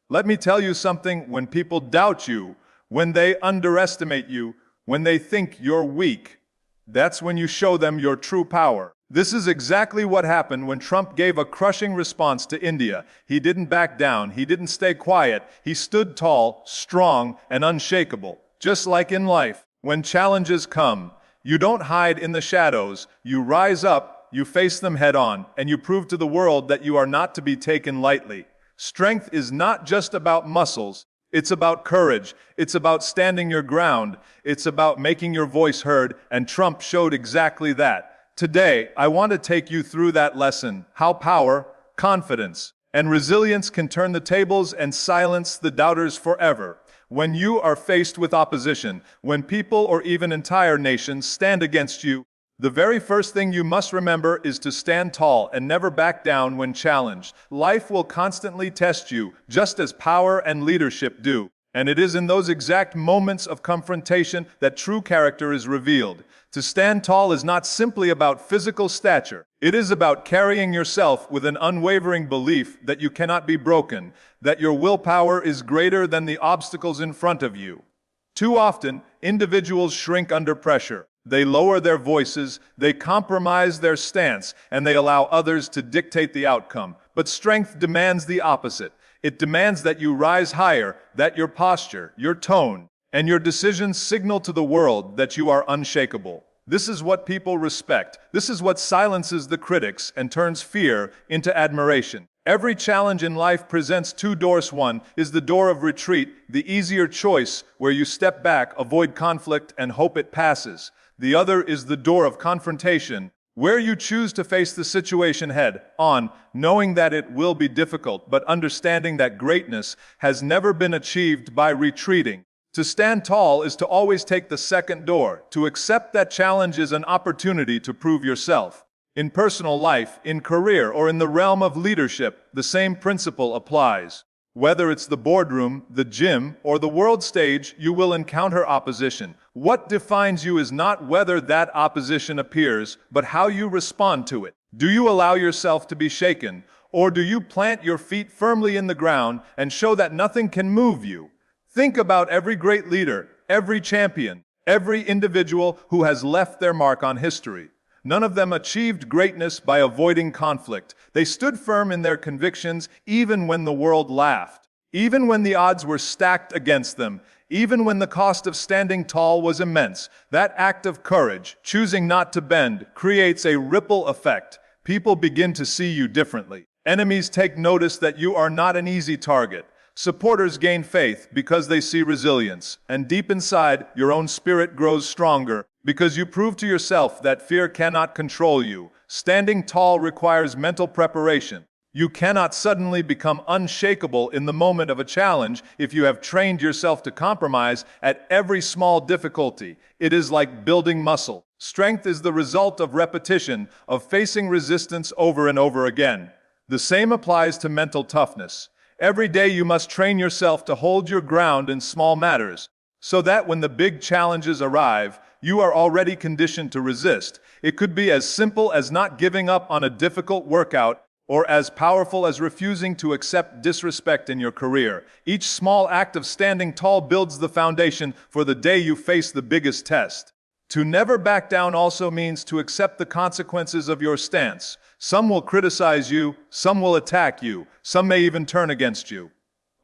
Let me tell you something: when people doubt you, when they underestimate you, when they think you're weak, that's when you show them your true power. This is exactly what happened when Trump gave a crushing response to India. He didn't back down, he didn't stay quiet, he stood tall, strong, and unshakable. Just like in life, when challenges come, you don't hide in the shadows, you rise up, you face them head on, and you prove to the world that you are not to be taken lightly. Strength is not just about muscles, it's about courage, it's about standing your ground, it's about making your voice heard, and Trump showed exactly that. Today, I want to take you through that lesson: how power, confidence, and resilience can turn the tables and silence the doubters forever. When you are faced with opposition, when people or even entire nations stand against you, the very first thing you must remember is to stand tall and never back down when challenged. Life will constantly test you, just as power and leadership do. And it is in those exact moments of confrontation that true character is revealed. To stand tall is not simply about physical stature. It is about carrying yourself with an unwavering belief that you cannot be broken, that your willpower is greater than the obstacles in front of you. Too often, individuals shrink under pressure. They lower their voices, they compromise their stance, and they allow others to dictate the outcome. But strength demands the opposite. It demands that you rise higher, that your posture, your tone, and your decisions signal to the world that you are unshakable. This is what people respect. This is what silences the critics and turns fear into admiration. Every challenge in life presents two doors. One is the door of retreat, the easier choice, where you step back, avoid conflict, and hope it passes. The other is the door of confrontation, where you choose to face the situation head on, knowing that it will be difficult, but understanding that greatness has never been achieved by retreating. To stand tall is to always take the second door, to accept that challenge is an opportunity to prove yourself. In personal life, in career, or in the realm of leadership, the same principle applies. Whether it's the boardroom, the gym, or the world stage, you will encounter opposition. What defines you is not whether that opposition appears, but how you respond to it. Do you allow yourself to be shaken, or do you plant your feet firmly in the ground and show that nothing can move you? Think about every great leader, every champion, every individual who has left their mark on history. None of them achieved greatness by avoiding conflict. They stood firm in their convictions even when the world laughed, even when the odds were stacked against them, even when the cost of standing tall was immense. That act of courage, choosing not to bend, creates a ripple effect. People begin to see you differently. Enemies take notice that you are not an easy target. Supporters gain faith because they see resilience. And deep inside, your own spirit grows stronger because you prove to yourself that fear cannot control you. Standing tall requires mental preparation. You cannot suddenly become unshakable in the moment of a challenge if you have trained yourself to compromise at every small difficulty. It is like building muscle. Strength is the result of repetition, of facing resistance over and over again. The same applies to mental toughness. Every day you must train yourself to hold your ground in small matters, so that when the big challenges arrive, you are already conditioned to resist. It could be as simple as not giving up on a difficult workout, or as powerful as refusing to accept disrespect in your career. Each small act of standing tall builds the foundation for the day you face the biggest test. To never back down also means to accept the consequences of your stance. Some will criticize you, some will attack you, some may even turn against you.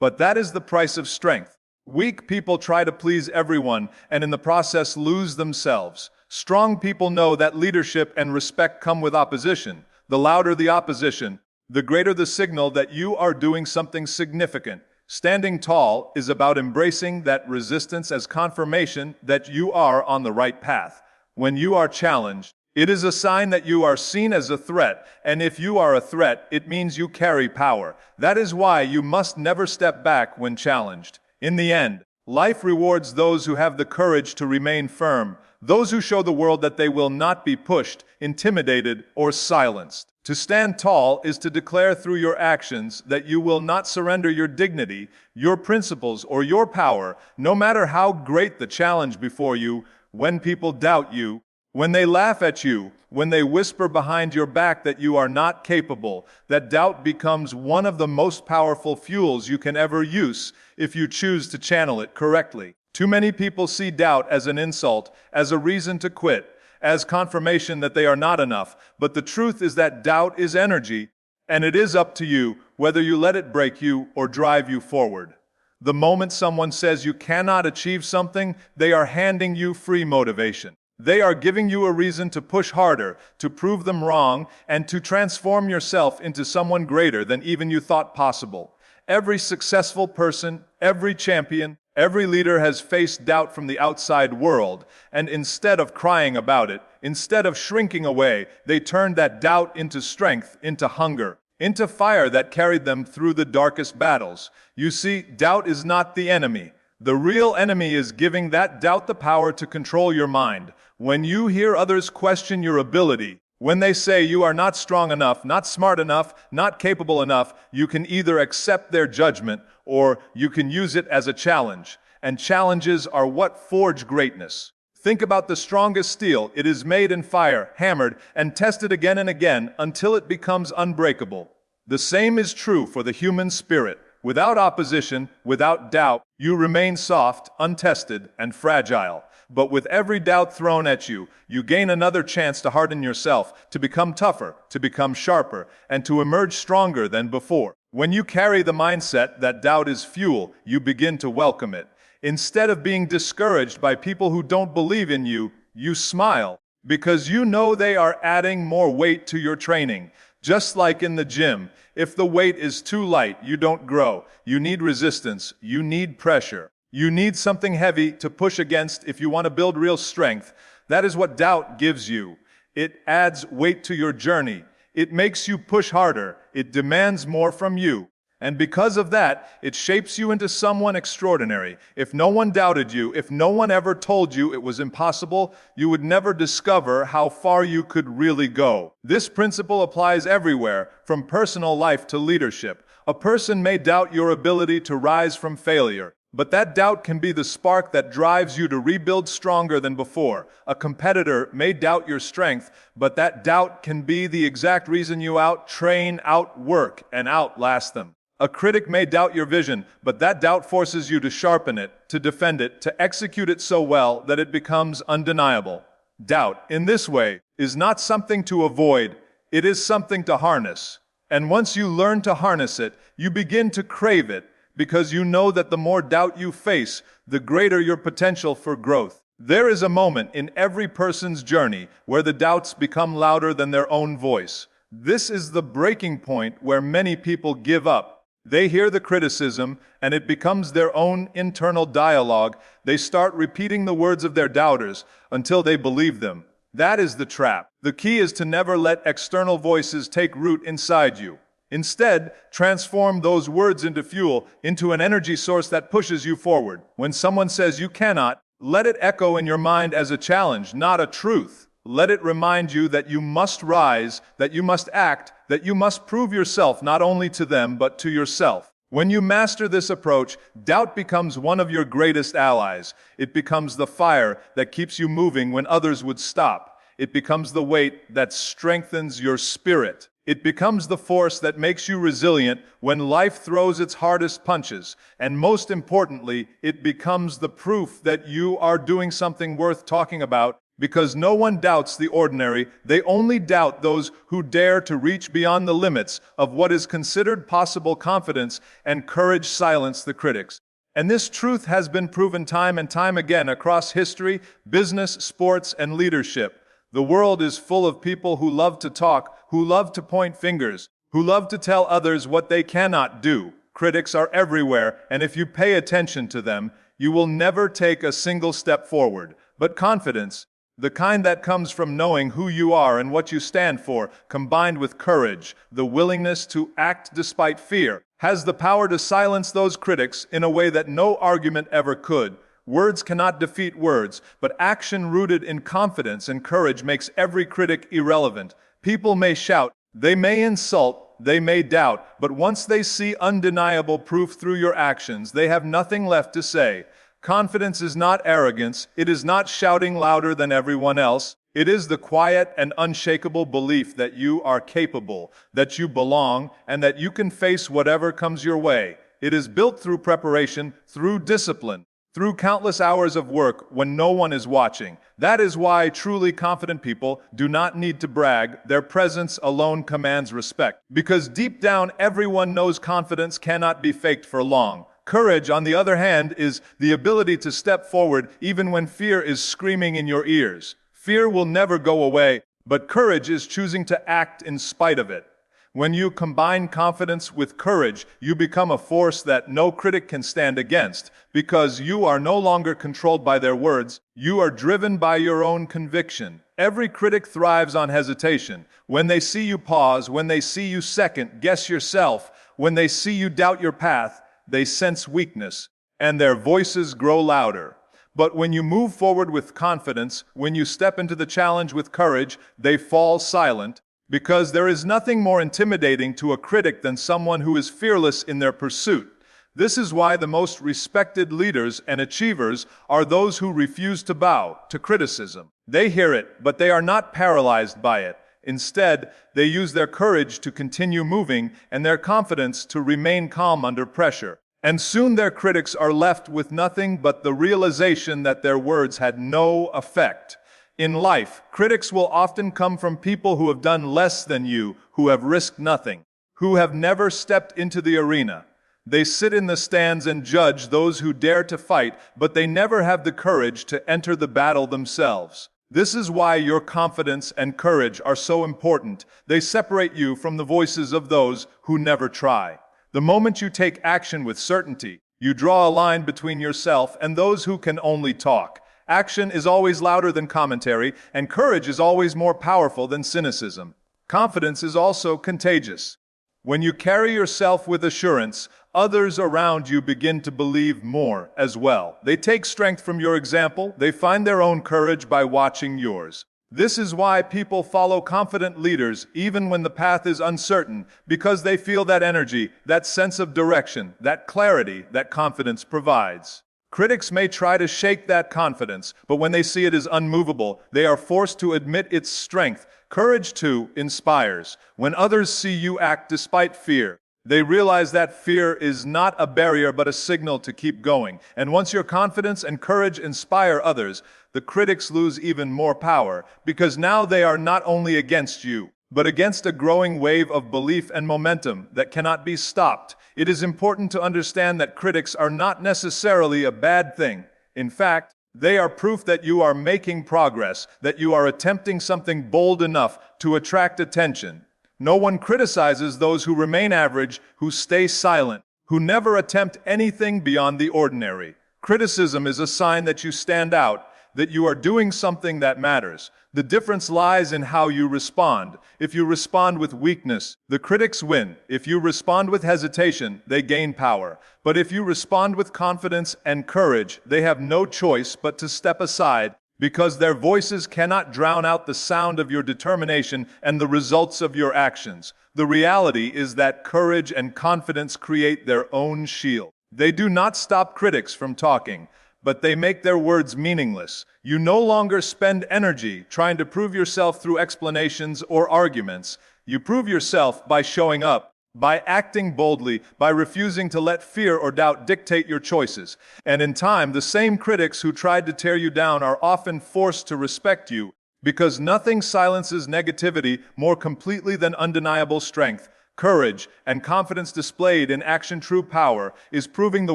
But that is the price of strength. Weak people try to please everyone and in the process lose themselves. Strong people know that leadership and respect come with opposition. The louder the opposition, the greater the signal that you are doing something significant. Standing tall is about embracing that resistance as confirmation that you are on the right path. When you are challenged, it is a sign that you are seen as a threat, and if you are a threat, it means you carry power. That is why you must never step back when challenged. In the end, life rewards those who have the courage to remain firm, those who show the world that they will not be pushed, intimidated, or silenced. To stand tall is to declare through your actions that you will not surrender your dignity, your principles, or your power, no matter how great the challenge before you. When people doubt you, When they laugh at you, when they whisper behind your back that you are not capable, that doubt becomes one of the most powerful fuels you can ever use if you choose to channel it correctly. Too many people see doubt as an insult, as a reason to quit, as confirmation that they are not enough. But the truth is that doubt is energy, and it is up to you whether you let it break you or drive you forward. The moment someone says you cannot achieve something, they are handing you free motivation. They are giving you a reason to push harder, to prove them wrong, and to transform yourself into someone greater than even you thought possible. Every successful person, every champion, every leader has faced doubt from the outside world, and instead of crying about it, instead of shrinking away, they turned that doubt into strength, into hunger, into fire that carried them through the darkest battles. You see, doubt is not the enemy. The real enemy is giving that doubt the power to control your mind. When you hear others question your ability, when they say you are not strong enough, not smart enough, not capable enough, you can either accept their judgment or you can use it as a challenge. And challenges are what forge greatness. Think about the strongest steel. It is made in fire, hammered, and tested again and again until it becomes unbreakable. The same is true for the human spirit. Without opposition, without doubt, you remain soft, untested, and fragile. But with every doubt thrown at you, you gain another chance to harden yourself, to become tougher, to become sharper, and to emerge stronger than before. When you carry the mindset that doubt is fuel, you begin to welcome it. Instead of being discouraged by people who don't believe in you, you smile, because you know they are adding more weight to your training. Just like in the gym, if the weight is too light, you don't grow. You need resistance. You need pressure. You need something heavy to push against if you want to build real strength. That is what doubt gives you. It adds weight to your journey. It makes you push harder. It demands more from you. And because of that, it shapes you into someone extraordinary. If no one doubted you, if no one ever told you it was impossible, you would never discover how far you could really go. This principle applies everywhere, from personal life to leadership. A person may doubt your ability to rise from failure, but that doubt can be the spark that drives you to rebuild stronger than before. A competitor may doubt your strength, but that doubt can be the exact reason you out-train, outwork, and outlast them. A critic may doubt your vision, but that doubt forces you to sharpen it, to defend it, to execute it so well that it becomes undeniable. Doubt, in this way, is not something to avoid, it is something to harness. And once you learn to harness it, you begin to crave it, because you know that the more doubt you face, the greater your potential for growth. There is a moment in every person's journey where the doubts become louder than their own voice. This is the breaking point where many people give up. They hear the criticism, and it becomes their own internal dialogue. They start repeating the words of their doubters until they believe them. That is the trap. The key is to never let external voices take root inside you. Instead, transform those words into fuel, into an energy source that pushes you forward. When someone says you cannot, let it echo in your mind as a challenge, not a truth. Let it remind you that you must rise, that you must act, that you must prove yourself not only to them, but to yourself. When you master this approach, doubt becomes one of your greatest allies. It becomes the fire that keeps you moving when others would stop. It becomes the weight that strengthens your spirit. It becomes the force that makes you resilient when life throws its hardest punches. And most importantly, it becomes the proof that you are doing something worth talking about. Because no one doubts the ordinary, they only doubt those who dare to reach beyond the limits of what is considered possible. Confidence and courage silence the critics. And this truth has been proven time and time again across history, business, sports, and leadership. The world is full of people who love to talk, who love to point fingers, who love to tell others what they cannot do. Critics are everywhere, and if you pay attention to them, you will never take a single step forward. But confidence, the kind that comes from knowing who you are and what you stand for, combined with courage, the willingness to act despite fear, has the power to silence those critics in a way that no argument ever could. Words cannot defeat words, but action rooted in confidence and courage makes every critic irrelevant. People may shout, they may insult, they may doubt, but once they see undeniable proof through your actions, they have nothing left to say. Confidence is not arrogance. It is not shouting louder than everyone else. It is the quiet and unshakable belief that you are capable, that you belong, and that you can face whatever comes your way. It is built through preparation, through discipline, through countless hours of work when no one is watching. That is why truly confident people do not need to brag. Their presence alone commands respect. Because deep down, everyone knows confidence cannot be faked for long. Courage, on the other hand, is the ability to step forward even when fear is screaming in your ears. Fear will never go away, but courage is choosing to act in spite of it. When you combine confidence with courage, you become a force that no critic can stand against, because you are no longer controlled by their words, you are driven by your own conviction. Every critic thrives on hesitation. When they see you pause, when they see you second guess yourself, when they see you doubt your path, they sense weakness, and their voices grow louder. But when you move forward with confidence, when you step into the challenge with courage, they fall silent, because there is nothing more intimidating to a critic than someone who is fearless in their pursuit. This is why the most respected leaders and achievers are those who refuse to bow to criticism. They hear it, but they are not paralyzed by it. Instead, they use their courage to continue moving and their confidence to remain calm under pressure. And soon their critics are left with nothing but the realization that their words had no effect. In life, critics will often come from people who have done less than you, who have risked nothing, who have never stepped into the arena. They sit in the stands and judge those who dare to fight, but they never have the courage to enter the battle themselves. This is why your confidence and courage are so important. They separate you from the voices of those who never try. The moment you take action with certainty, you draw a line between yourself and those who can only talk. Action is always louder than commentary, and courage is always more powerful than cynicism. Confidence is also contagious. When you carry yourself with assurance, others around you begin to believe more as well. They take strength from your example. They find their own courage by watching yours. This is why people follow confident leaders even when the path is uncertain, because they feel that energy, that sense of direction, that clarity that confidence provides. Critics may try to shake that confidence, but when they see it as unmovable, they are forced to admit its strength. Courage, too, inspires. When others see you act despite fear, they realize that fear is not a barrier but a signal to keep going. And once your confidence and courage inspire others, the critics lose even more power, because now they are not only against you, but against a growing wave of belief and momentum that cannot be stopped. It is important to understand that critics are not necessarily a bad thing. In fact, they are proof that you are making progress, that you are attempting something bold enough to attract attention. No one criticizes those who remain average, who stay silent, who never attempt anything beyond the ordinary. Criticism is a sign that you stand out, that you are doing something that matters. The difference lies in how you respond. If you respond with weakness, the critics win. If you respond with hesitation, they gain power. But if you respond with confidence and courage, they have no choice but to step aside, because their voices cannot drown out the sound of your determination and the results of your actions. The reality is that courage and confidence create their own shield. They do not stop critics from talking, but they make their words meaningless. You no longer spend energy trying to prove yourself through explanations or arguments. You prove yourself by showing up, by acting boldly, by refusing to let fear or doubt dictate your choices. And in time, the same critics who tried to tear you down are often forced to respect you, because nothing silences negativity more completely than undeniable strength. Courage and confidence displayed in action. True power is proving the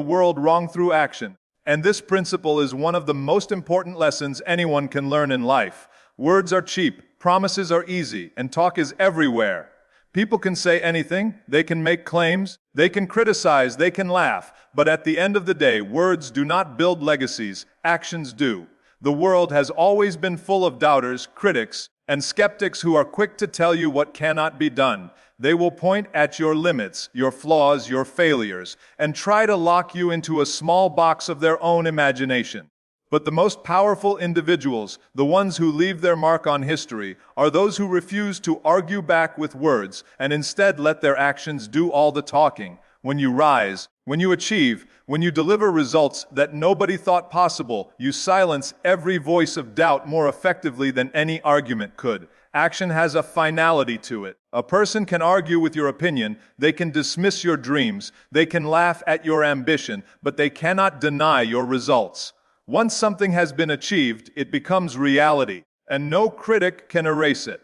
world wrong through action. And this principle is one of the most important lessons anyone can learn in life. Words are cheap, promises are easy, and talk is everywhere. People can say anything, they can make claims, they can criticize, they can laugh, but at the end of the day, words do not build legacies, actions do. The world has always been full of doubters, critics, and skeptics who are quick to tell you what cannot be done. They will point at your limits, your flaws, your failures, and try to lock you into a small box of their own imagination. But the most powerful individuals, the ones who leave their mark on history, are those who refuse to argue back with words and instead let their actions do all the talking. When you rise, when you achieve, when you deliver results that nobody thought possible, you silence every voice of doubt more effectively than any argument could. Action has a finality to it. A person can argue with your opinion, they can dismiss your dreams, they can laugh at your ambition, but they cannot deny your results. Once something has been achieved, it becomes reality, and no critic can erase it.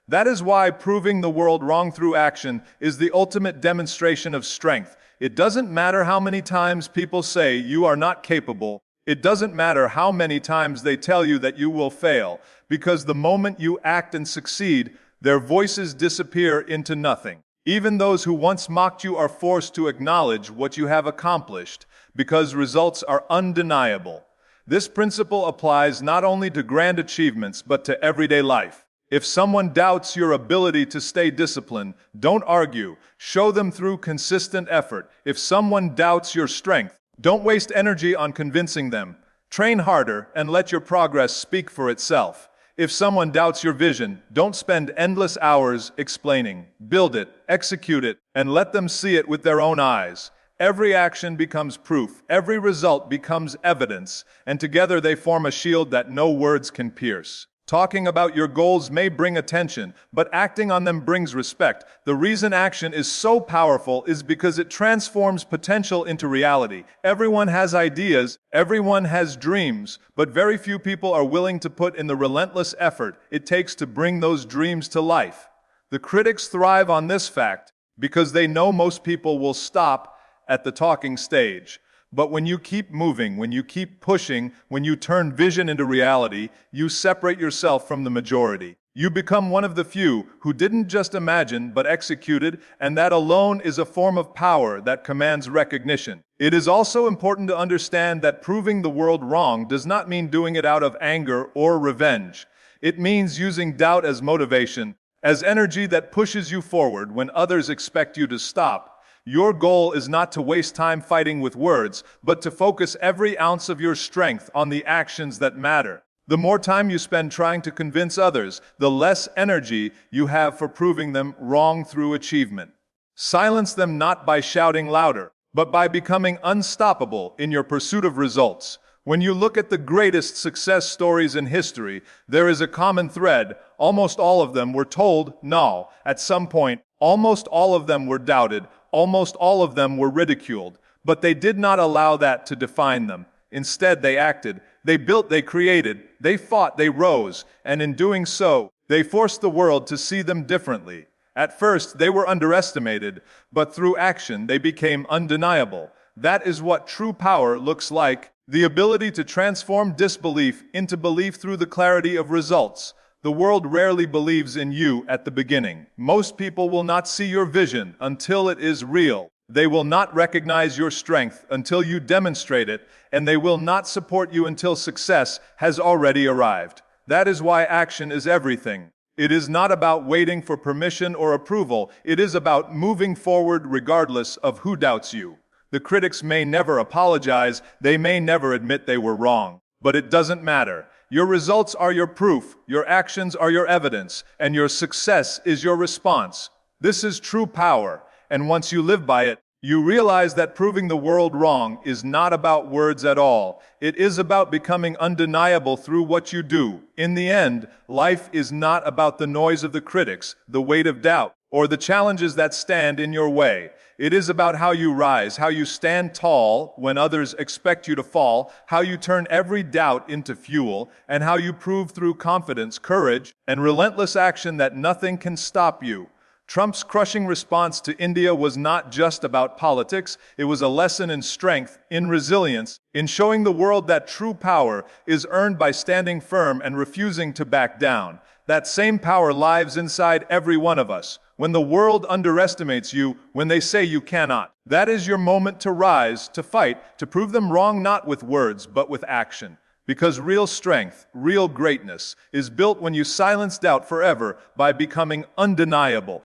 That is why proving the world wrong through action is the ultimate demonstration of strength. It doesn't matter how many times people say you are not capable. It doesn't matter how many times they tell you that you will fail, because the moment you act and succeed, their voices disappear into nothing. Even those who once mocked you are forced to acknowledge what you have accomplished, because results are undeniable. This principle applies not only to grand achievements, but to everyday life. If someone doubts your ability to stay disciplined, don't argue. Show them through consistent effort. If someone doubts your strength, don't waste energy on convincing them. Train harder and let your progress speak for itself. If someone doubts your vision, don't spend endless hours explaining. Build it, execute it, and let them see it with their own eyes. Every action becomes proof, every result becomes evidence, and together they form a shield that no words can pierce. Talking about your goals may bring attention, but acting on them brings respect. The reason action is so powerful is because it transforms potential into reality. Everyone has ideas, everyone has dreams, but very few people are willing to put in the relentless effort it takes to bring those dreams to life. The critics thrive on this fact because they know most people will stop at the talking stage. But when you keep moving, when you keep pushing, when you turn vision into reality, you separate yourself from the majority. You become one of the few who didn't just imagine but executed, and that alone is a form of power that commands recognition. It is also important to understand that proving the world wrong does not mean doing it out of anger or revenge. It means using doubt as motivation, as energy that pushes you forward when others expect you to stop. Your goal is not to waste time fighting with words, but to focus every ounce of your strength on the actions that matter. The more time you spend trying to convince others, the less energy you have for proving them wrong through achievement. Silence them not by shouting louder, but by becoming unstoppable in your pursuit of results. When you look at the greatest success stories in history, there is a common thread. Almost all of them were told no at some point. Almost all of them were doubted. Almost all of them were ridiculed, but they did not allow that to define them. Instead, they acted, they built, they created, they fought, they rose, and in doing so, they forced the world to see them differently. At first, they were underestimated, but through action, they became undeniable. That is what true power looks like, the ability to transform disbelief into belief through the clarity of results. The world rarely believes in you at the beginning. Most people will not see your vision until it is real. They will not recognize your strength until you demonstrate it, and they will not support you until success has already arrived. That is why action is everything. It is not about waiting for permission or approval. It is about moving forward regardless of who doubts you. The critics may never apologize. They may never admit they were wrong. But it doesn't matter. Your results are your proof, your actions are your evidence, and your success is your response. This is true power, and once you live by it, you realize that proving the world wrong is not about words at all. It is about becoming undeniable through what you do. In the end, life is not about the noise of the critics, the weight of doubt, or the challenges that stand in your way. It is about how you rise, how you stand tall when others expect you to fall, how you turn every doubt into fuel, and how you prove through confidence, courage, and relentless action that nothing can stop you. Trump's crushing response to India was not just about politics. It was a lesson in strength, in resilience, in showing the world that true power is earned by standing firm and refusing to back down. That same power lives inside every one of us. When the world underestimates you, when they say you cannot, that is your moment to rise, to fight, to prove them wrong not with words, but with action. Because real strength, real greatness, is built when you silence doubt forever by becoming undeniable.